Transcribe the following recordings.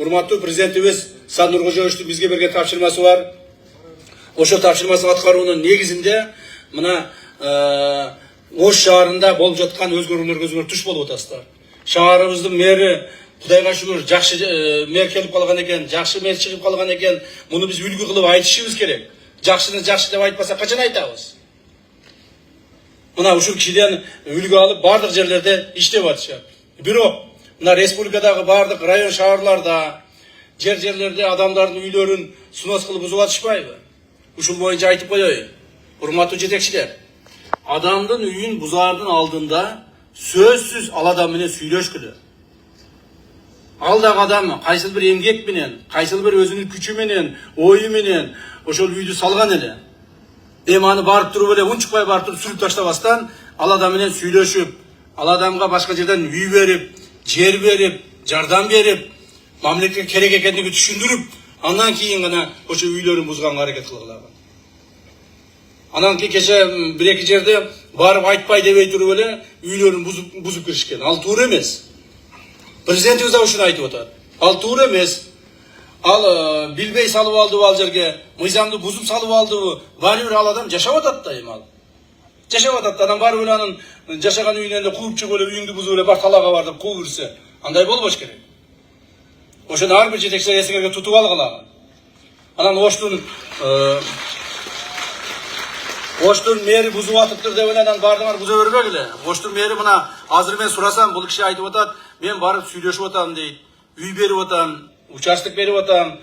урматтуу президентибиз Садыр Нуркожоевичтин бизге берген тапшырмасы бар. Ошо тапшырмасын аткаруунун негизинде мына Ош шаарында болуп жаткан өзгөрүүлөргө өзүңөр туш болуп атасыздар. Шаарыбыздын мэри Кудайга шүгүр жакшы мэр келип калган экен, жакшы мэр чыгып калган экен. Муну биз үлгү кылып айтышыбыз керек. Жакшыны жакшы деп айтпасак качан айтабыз? Мына ушул кишиден үлгү алып бардык жерлерде иштеп атышат. Бирок мына республикадагы бардык район шаарларда, жерлерде адамдардын үйлөрүн снос кылып бузуп атышпайбы? Ушул боюнча айтып коеюн. Урматтуу жетекчилер, адамдын үйүн бузаардын алдында сөзсүз ал адам менен сүйлөшкүлө. Ал дагы адам кайсыл бир эмгек менен, кайсыл бир өзүнүн күчү менен, ою менен ошол үйдү салган эле. Эми аны барып туруп эле унчукпай барып туруп сүрүп таштабастан ал адам менен сүйлөшүп, ал адамга башка жерден үй берип, жер берип, жардам берип, мамлекетке керек экендиги түшүндүрүп, андан кийин гана ошо үйлөрүн бузганга аракет кылгыла. Анан кече бир-эки жерде барып айтпай дебей туруп эле үйлөрүн бузуп киришкен. Ал туура эмес. Президентибиз да ушуну айтып атат. Ал туура эмес. Ал билбей салып алдыбы ал жерге, мыйзамды бузуп салып алдыбы, баары бир ал адам жашап атат да эми ал. Жашап атат да, анан барып эле анын жашаган үйүнөн эле кууп чыгып эле үйүңдү бузуп эле бар талаага бар деп кууп ирсе, андай болбош керек. Ошону ар бир жетекчилер эсиңерге тутуп алгыла. Анан Оштун мэри бузуп атыптыр деп эле анан баардыгын буза бербегиле. Оштун мэри мына азыр мен сурасам, бул киши айтып атат, мен барып сүйлөшүп атам дейт. Үй берип атам, участок берип атам,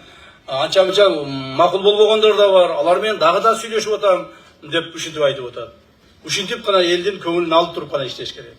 анча-мынча макул болбогондор да бар. Алар менен дагы да сүйлөшүп атам деп ушинтип айтып атат. Ушинтип гана элдин көңүлүн алып туруп гана иштеш керек.